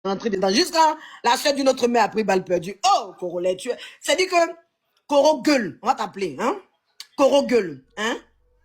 rentrer dedans. Jusqu'à la soeur d'une autre mère a pris balle perdue. Oh, Coro l'a tué. C'est-à-dire que Coro gueule. On va t'appeler, hein? Coro gueule, hein?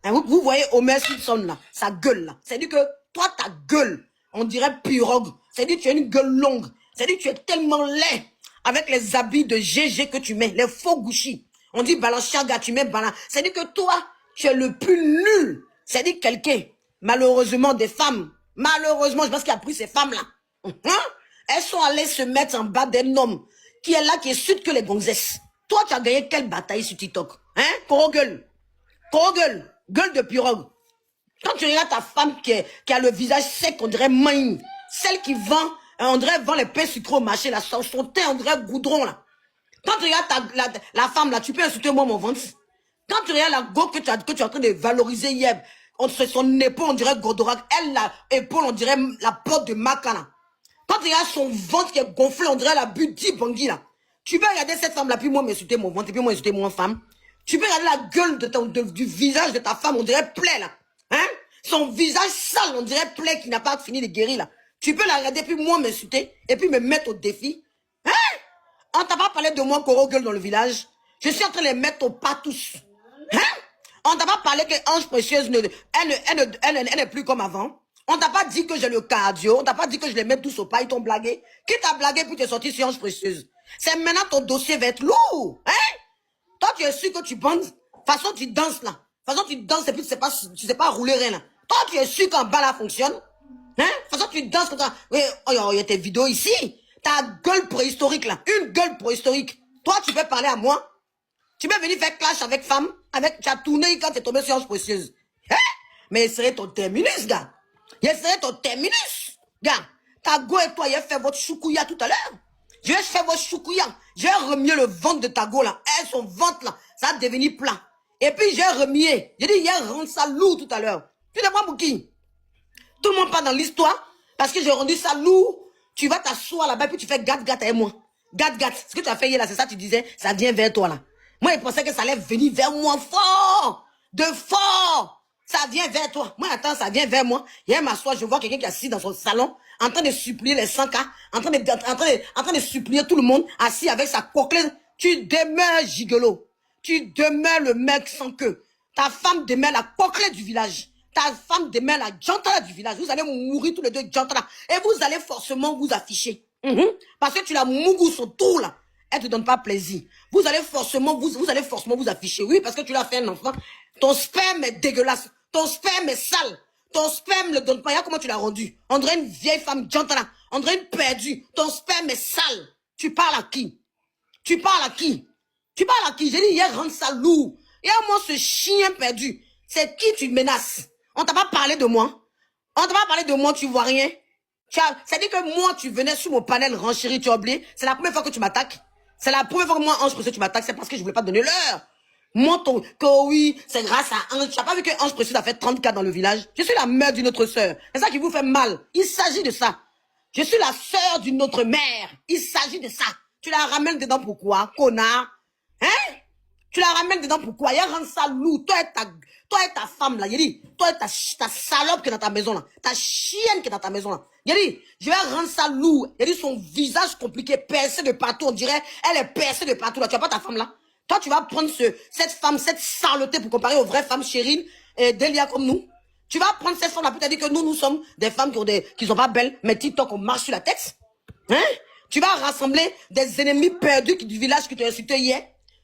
Vous voyez Homer Simpson là, sa gueule là. C'est-à-dire que toi, ta gueule, on dirait pirogue. C'est-à-dire que tu as une gueule longue. C'est-à-dire que tu es tellement laid avec les habits de GG que tu mets, les faux Gucci. On dit Balenciaga, tu mets balance. C'est-à-dire que toi, tu es le plus nul. C'est-à-dire quelqu'un, malheureusement, des femmes, malheureusement, je pense qu'il a pris ces femmes-là. Hein? Elles sont allées se mettre en bas d'un homme qui est là, qui est sud que les gonzesses. Toi, tu as gagné quelle bataille sur TikTok? Hein? Coro gueule. Coro gueule. Gueule de pirogue. Quand tu regardes ta femme qui a le visage sec, on dirait maïne. Celle qui vend, on dirait vend les pains sucrés au marché, là, son teint, on dirait goudron, là. Quand tu regardes la femme, là, tu peux insulter moi, mon ventre. Quand tu regardes la go que tu es en train de valoriser hier, son épaule, on dirait Godorak. Elle, la épaule, on dirait la porte de Maca, là. Quand tu regardes son ventre qui est gonflé, on dirait la butte d'Ibangui, là. Tu peux regarder cette femme-là, puis moi m'insulter mon ventre, et puis moi insulter mon femme. Tu peux regarder la gueule du visage de ta femme, on dirait plaie, là. Hein? Son visage sale, on dirait plaie qui n'a pas fini de guérir, là. Tu peux la regarder, puis moi m'insulter, et puis me mettre au défi. Hein? On t'a pas parlé de moi, Coro gueule, dans le village. Je suis en train de les mettre au pas tous. Hein? On t'a pas parlé que Ange Précieuse, elle n'est plus comme avant. On t'a pas dit que j'ai le cardio. On t'a pas dit que je les mets tous au pas, ils t'ont blagué. Qui t'a blagué puis t'es sorti sur Ange Précieuse? C'est maintenant ton dossier va être lourd. Hein? Toi, tu es sûr que tu bandes. De toute façon, tu danses là. De toute façon, tu danses et puis tu sais pas rouler rien là. Toi, tu es sûr qu'en bas là fonctionne. Hein? De toute façon, tu danses comme ça. Oui, oh, il y a tes vidéos ici. Ta gueule préhistorique là. Une gueule préhistorique. Toi, tu peux parler à moi. Tu peux venir faire clash avec femme. Tu as tourné quand tu es tombé sur Ange Précieuse. Hein? Mais il serait ton terminus, gars. Il serait ton terminus. Gars, ta go et toi, il a fait votre choukouya tout à l'heure. Je vais faire votre choukouya. Je vais remuer le ventre de ta go là. Et son ventre là, ça va devenir plat. Et puis j'ai remué. J'ai dit, il a rendu ça lourd tout à l'heure. Tu ne prends pour qui? Tout le monde part dans l'histoire. Parce que j'ai rendu ça lourd. Tu vas t'asseoir là-bas et puis tu fais gâte avec moi. Gâte. Ce que tu as fait hier là, c'est ça, tu disais, ça vient vers toi là. Moi, je pensais que ça allait venir vers moi fort. De fort. Ça vient vers toi. Moi, attends, ça vient vers moi. Hier, m'assois, je vois quelqu'un qui est assis dans son salon, en train de supplier les 100 cas, en train de supplier tout le monde, assis avec sa coquelette. Tu demeures gigolo. Tu demeures le mec sans queue. Ta femme demeure la coquelette du village. Ta femme demeure la gentala du village. Vous allez mourir tous les deux gentala. Et vous allez forcément vous afficher. Parce que tu la mougou sur tout là. Elle te donne pas plaisir. Vous allez forcément vous afficher. Oui, parce que tu l'as fait un enfant. Ton sperme est dégueulasse. Ton sperme est sale. Ton sperme ne donne pas. Regarde comment tu l'as rendu. On dirait une vieille femme gentala. On dirait une perdue. Ton sperme est sale. Tu parles à qui? Tu parles à qui? Tu parles à qui? J'ai dit hier, rendre ça lourd. Et à moi, ce chien perdu. C'est qui tu menaces? On t'a pas parlé de moi. On t'a pas parlé de moi, tu vois rien. C'est-à-dire que moi, tu venais sur mon panel, renchéri, tu as oublié. C'est la première fois que tu m'attaques. C'est la première fois que moi, Ange Précieux, tu m'attaques. C'est parce que je voulais pas te donner l'heure. Moi, que oui, c'est grâce à Ange. Tu n'as pas vu que Ange Précieux a fait 34 dans le village? Je suis la mère d'une autre sœur. C'est ça qui vous fait mal. Il s'agit de ça. Je suis la sœur d'une autre mère. Il s'agit de ça. Tu la ramènes dedans pourquoi, connard? Hein? Tu la ramènes dedans pourquoi? Il rend ça lourd. Toi et ta femme là. Il dit, toi et ta salope qui est dans ta maison là. Ta chienne qui est dans ta maison là. Il dit, je vais rendre ça lourd. Il dit, son visage compliqué, percé de partout. On dirait, elle est percée de partout là. Tu vois pas ta femme là? Toi, tu vas prendre cette femme, cette saleté pour comparer aux vraies femmes Chérine et Delia comme nous. Tu vas prendre cette femme là pour te dire que nous sommes des femmes qui sont pas belles, mais TikTok, on marche sur la tête. Hein? Tu vas rassembler des ennemis perdus du village qui t'ont insulté hier.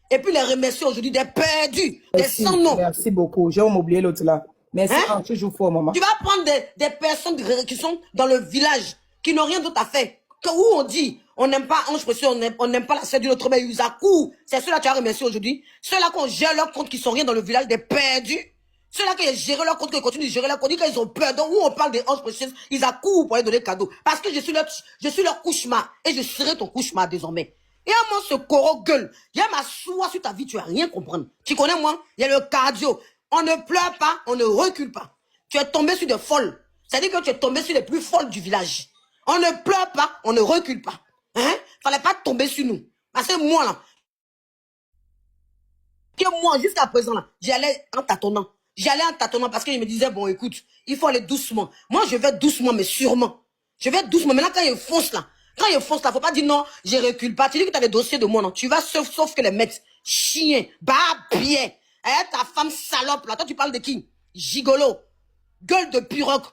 Et puis les remercier aujourd'hui des perdus, des sans nom. Merci beaucoup. J'ai oublié l'autre là. Merci, hein? Toujours fort, maman. Tu vas prendre des personnes qui sont dans le village, qui n'ont rien d'autre à faire. Où on dit, on n'aime pas Ange Précieux, on n'aime pas la sœur d'une autre mère, Yuzaku. C'est ceux-là que tu as remercié aujourd'hui. Ceux-là qu'on gère leur compte, qui sont rien dans le village, des perdus. Ceux-là qui gèrent leur compte, qui continuent de gérer leur compte, quand ils ont peur. Donc, où on parle des Anges Précieux, ils accourent pour aller donner cadeau. Parce que je suis leur cauchemar. Et je serai ton cauchemar désormais. Et à moi, ce coro gueule. Il y a ma soie sur ta vie, tu vas rien comprendre. Tu connais moi? Il y a le cardio. On ne pleure pas, on ne recule pas. Tu es tombé sur des folles. C'est-à-dire que tu es tombé sur les plus folles du village. On ne pleure pas, on ne recule pas. Hein? Fallait pas tomber sur nous. Parce que moi, là, jusqu'à présent, là, j'allais en tâtonnant. J'allais en tâtonnant parce que je me disais, bon, écoute, il faut aller doucement. Moi, je vais doucement, mais sûrement. Je vais doucement. Maintenant, quand il fonce, là, Quand il fonce là, faut pas dire non, je recule pas. Tu dis que tu as des dossiers de moi, non. Tu vas sauf que les mettre. Chien, pied. Ta femme salope, là. Toi, tu parles de qui? Gigolo. Gueule de pirogue.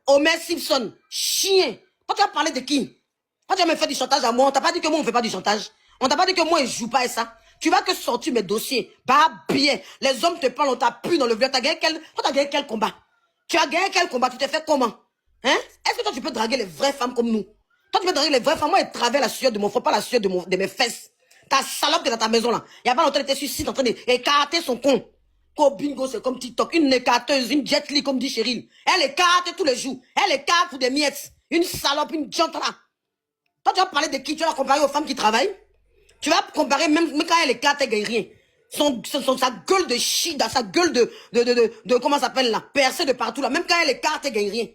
Homer Simpson. Chien. Toi, tu as parlé de qui? Quand tu as me fait du chantage à moi, on t'a pas dit que moi, on fait pas du chantage. On t'a pas dit que moi, je joue pas et ça. Tu vas que sortir mes dossiers. Bien. Les hommes te parlent, on t'a pu dans le viol. Toi, t'as gagné quel combat? Tu as gagné quel combat? Tu t'es fait comment? Hein? Est-ce que toi, tu peux draguer les vraies femmes comme nous? Toi, tu peux draguer les vraies femmes. Moi, je travaille la sueur de mon frère, pas la sueur de mes fesses. Ta salope qui est dans ta maison, là. Il y a pas longtemps, elle était sur site en train d'écarter son con. Bingo, c'est comme TikTok. Une écarteuse, une jet li, comme dit Cheryl. Elle écarte tous les jours. Elle écarte pour des miettes. Une salope, une jante là. Toi, tu vas parler de qui? Tu vas la comparer aux femmes qui travaillent? Tu vas comparer même quand elle écarte, elle gagne rien. Sa gueule de shit, sa gueule de comment ça s'appelle là, percée de partout là. Même quand elle écarte, elle gagne rien.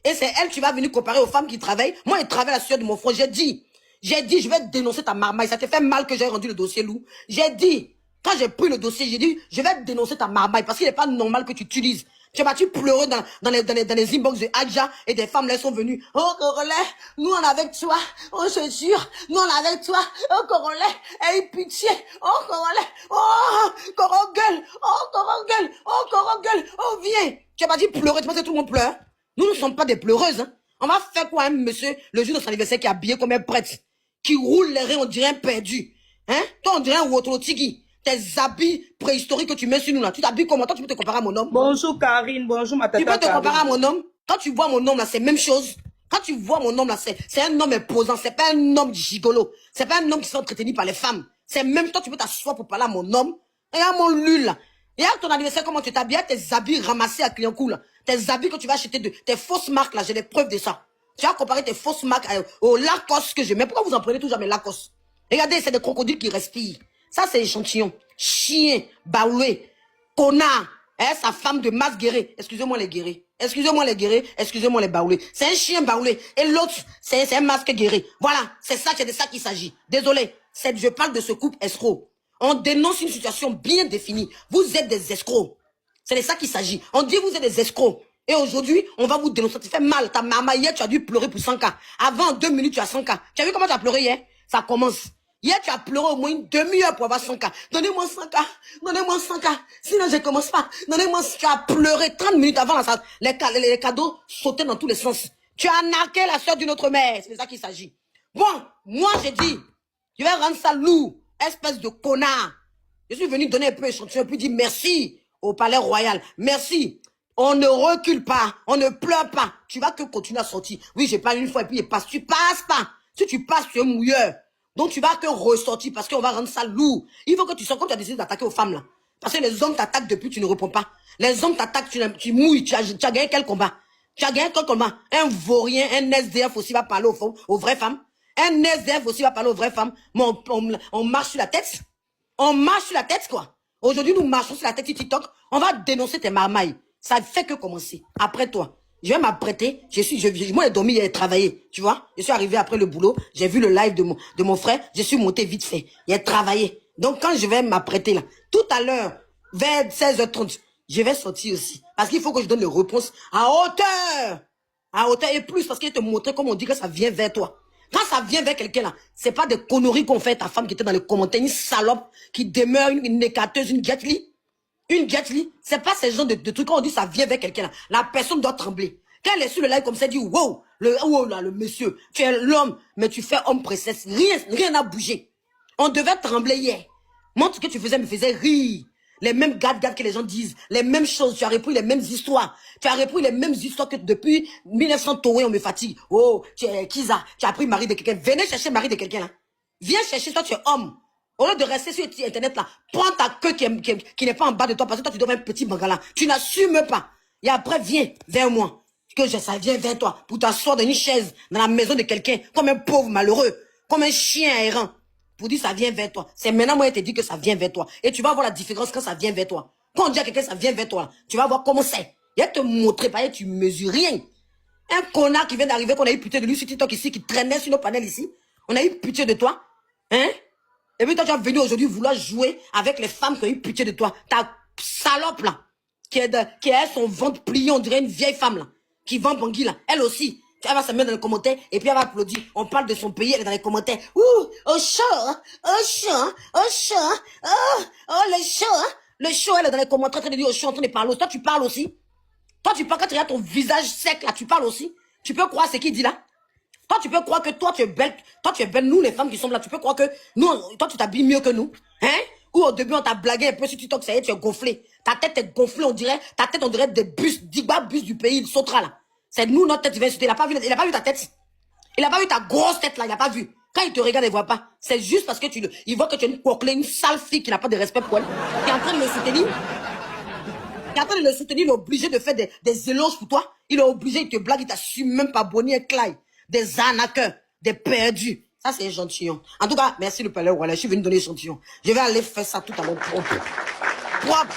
Et c'est elle, tu vas venir comparer aux femmes qui travaillent. Moi, je travaille à la sueur de mon frère. J'ai dit, je vais dénoncer ta marmaille. Ça te fait mal que j'ai rendu le dossier loup. J'ai dit, quand j'ai pris le dossier, j'ai dit, je vais dénoncer ta marmaille parce qu'il n'est pas normal que tu utilises. Tu vas-tu pleurer dans les inbox de Adja et des femmes là sont venues. Oh, Corolet, nous on est avec toi. Oh, je jure, nous on est avec toi. Oh, Corolet, aie pitié. Oh, Corolet, oh, Corogueule, oh, Corogueule, oh, Corogueule, oh, viens. Tu vas pas dit pleurer, tu penses que tout le monde pleure? Nous ne sommes pas des pleureuses, hein. On va faire quoi, un monsieur, le jour de son anniversaire, qui est habillé comme un prêtre, qui roule les reins, on dirait un perdu. Hein? Toi, on dirait un Wotrotigi. Tes habits préhistoriques que tu mets sur nous là, tu t'habilles comment? Toi, tu peux te comparer à mon homme? Bonjour Karine, bonjour ma tata. Tu peux te comparer à mon homme? Quand tu vois mon homme là, c'est même chose. Quand tu vois mon homme là, c'est un homme imposant, c'est pas un homme gigolo. C'est pas un homme qui se fait entretenir par les femmes. C'est même toi, tu peux t'asseoir pour parler à mon homme. Regarde mon lul là. Regarde ton anniversaire, comment tu t'habilles, tes habits ramassés à Clignancourt là. Tes habits que tu vas acheter tes fausses marques là, j'ai des preuves de ça. Tu vas comparer tes fausses marques au Lacoste que je mets. Pourquoi vous en prenez toujours mes Lacoste? Regardez, c'est des crocodiles qui respirent. Ça, c'est échantillon. Chien, baoulé, connard, sa femme de masse guérée. Excusez-moi les guérés. Excusez-moi les guérés. Excusez-moi les baoulés. C'est un chien baoulé. Et l'autre, c'est un masque guéré. Voilà, c'est de ça qu'il s'agit. Désolé, je parle de ce couple escroc. On dénonce une situation bien définie. Vous êtes des escrocs. C'est de ça qu'il s'agit. On dit vous êtes des escrocs. Et aujourd'hui, on va vous dénoncer. Ça te fait mal. Ta maman, hier, tu as dû pleurer pour 100K. Avant, 2 minutes, tu as 100K. Tu as vu comment tu as pleuré hier? Ça commence. Hier, tu as pleuré au moins une demi-heure pour avoir 100K. Donnez-moi 100K. Donnez-moi 100K. Sinon, je ne commence pas. Donnez-moi 100K. Tu as pleuré 30 minutes avant les cadeaux sautaient dans tous les sens. Tu as narqué la soeur d'une autre mère. C'est de ça qu'il s'agit. Bon, moi, j'ai dit, je vais rendre ça lourd. Espèce de connard. Je suis venu donner un peu échantillon, puis dire merci au palais royal. Merci. On ne recule pas. On ne pleure pas. Tu vas que continuer à sortir. Oui, j'ai parlé une fois et puis il passe. Tu passes pas. Si tu passes, tu es mouilleur. Donc tu vas que ressortir parce qu'on va rendre ça lourd. Il faut que tu sois comme tu as décidé d'attaquer aux femmes là. Parce que les hommes t'attaquent depuis, tu ne réponds pas. Les hommes t'attaquent, tu mouilles. Tu as gagné quel combat? Tu as gagné quel combat? Un vaurien, un SDF aussi va parler aux vraies femmes. Un SDF aussi va parler aux vraies femmes. Mais on marche sur la tête. On marche sur la tête, quoi. Aujourd'hui, nous marchons sur la tête sur TikTok. On va dénoncer tes marmailles. Ça fait que commencer. Après toi. Je vais m'apprêter. Moi, j'ai dormi, j'ai travaillé. Tu vois? Je suis arrivé après le boulot. J'ai vu le live de mon frère. Je suis monté vite fait. J'ai travaillé. Donc, quand je vais m'apprêter là, tout à l'heure, vers 16h30, je vais sortir aussi. Parce qu'il faut que je donne les réponses à hauteur. À hauteur et plus. Parce qu'il te montrer comme on dit que ça vient vers toi. Quand ça vient vers quelqu'un là, c'est pas des conneries qu'on fait à ta femme qui était dans les commentaires, une salope qui demeure une écarteuse, une jet-li. Une jet-li, c'est pas ce genre de trucs quand on dit ça vient vers quelqu'un là. La personne doit trembler. Quand elle est sur le live comme ça, elle dit wow, le monsieur, tu es l'homme, mais tu fais homme princesse. Rien n'a bougé. On devait trembler hier. Montre ce que tu faisais, me faisait rire. Les mêmes gad que les gens disent, les mêmes choses, tu as repris les mêmes histoires. Tu as repris les mêmes histoires que depuis 1900 Touré, on me fatigue. Oh, tu es Kiza, tu as pris mari de quelqu'un. Venez chercher mari de quelqu'un là. Viens chercher, toi tu es homme. Au lieu de rester sur internet là, prends ta queue qui n'est pas en bas de toi parce que toi tu dois un petit bangala. Tu n'assumes pas. Et après viens vers moi. Ça vient vers toi pour t'asseoir dans une chaise dans la maison de quelqu'un comme un pauvre malheureux, comme un chien errant. Pour dire ça vient vers toi. C'est maintenant moi je te dis que ça vient vers toi. Et tu vas voir la différence quand ça vient vers toi. Quand on dit à quelqu'un ça vient vers toi, tu vas voir comment c'est. Il va te montrer, pas tu mesures rien. Un connard qui vient d'arriver, qu'on a eu pitié de lui sur TikTok ici, qui traînait sur nos panels ici. On a eu pitié de toi. Hein? Et puis toi tu es venu aujourd'hui vouloir jouer avec les femmes qui ont eu pitié de toi. Ta salope là, qui a son ventre plié, on dirait une vieille femme là, qui vend Bangui là. Elle aussi, Elle va se mettre dans les commentaires et puis elle va applaudir. On parle de son pays, elle est dans les commentaires. Ouh, au chaud, au chaud, au chaud, oh, le chaud. Le chaud, elle est dans les commentaires en train de dire au chaud, en train de parler. Toi, tu parles aussi. Toi, tu parles quand tu regardes ton visage sec là, tu parles aussi. Tu peux croire ce qu'il dit là. Toi, tu peux croire que toi, tu es belle. Toi, tu es belle. Nous, les femmes qui sommes là, tu peux croire que nous, toi, tu t'habilles mieux que nous. Hein? Ou au début, on t'a blagué un peu sur TikTok, ça y est, tu es gonflé. Ta tête est gonflée, on dirait. Ta tête, on dirait des bus, 10 bus du pays, il sautera là. C'est nous, notre tête, il va insulter. Il a pas vu ta tête. Il a pas vu ta grosse tête là, il a pas vu. Quand il te regarde, il voit pas. C'est juste parce que il voit que tu es une coquelée, une sale fille qui n'a pas de respect pour elle. Qui est en train de le soutenir. Qui est en train de le soutenir, il est obligé de faire des éloges pour toi. Il est obligé, il te blague, il t'assume même pas Bonnie et Clyde. Des arnaqueurs, des perdus. Ça, c'est échantillon. En tout cas, merci le palais, voilà, je suis venu donner échantillon. Je vais aller faire ça tout à l'heure. Propre.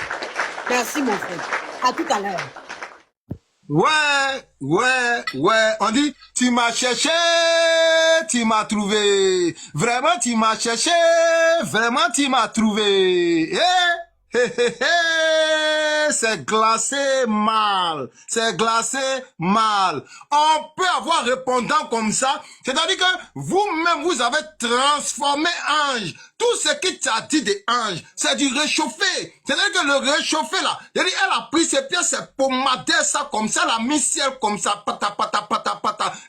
Merci, mon frère. À tout à l'heure. Ouais. On dit, tu m'as cherché, tu m'as trouvé. Vraiment, tu m'as cherché, vraiment, tu m'as trouvé. C'est glacé mal. C'est glacé mal. On peut avoir répondant comme ça. C'est-à-dire que vous-même, vous avez transformé ange. Tout ce qui t'a dit des anges, c'est du réchauffé. C'est-à-dire que le réchauffé là, elle a pris ses pieds, ses pommadé ça comme ça, elle a mis ciel comme ça, pata.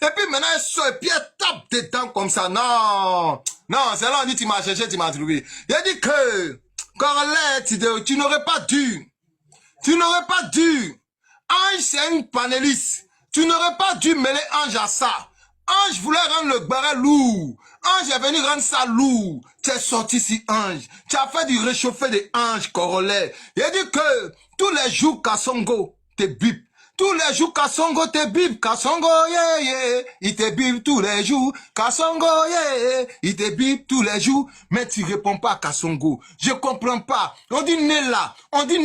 Et puis maintenant, elle sort et puis elle tape dedans comme ça. Non, c'est là on dit, tu m'as cherché, tu m'as trouvé. Il a dit que, Corlette, tu n'aurais pas dû. Ange, c'est une panéliste. Tu n'aurais pas dû mêler Ange à ça. Ange voulait rendre le barret lourd. Ange est venu rendre ça lourd. Tu es sorti si Ange. Tu as fait du réchauffé des anges, Corollaire. Il a dit que tous les jours, Kassongo te bip. Tous les jours, Kassongo te bip. Kassongo, yeah. Il te bip tous les jours. Kassongo, yeah. Il te bip tous les jours. Mais tu réponds pas à Kassongo. Je comprends pas. On dit Nella. On dit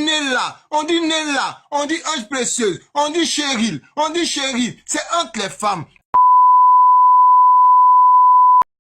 Ange précieuse. On dit Cheryl. C'est entre les femmes.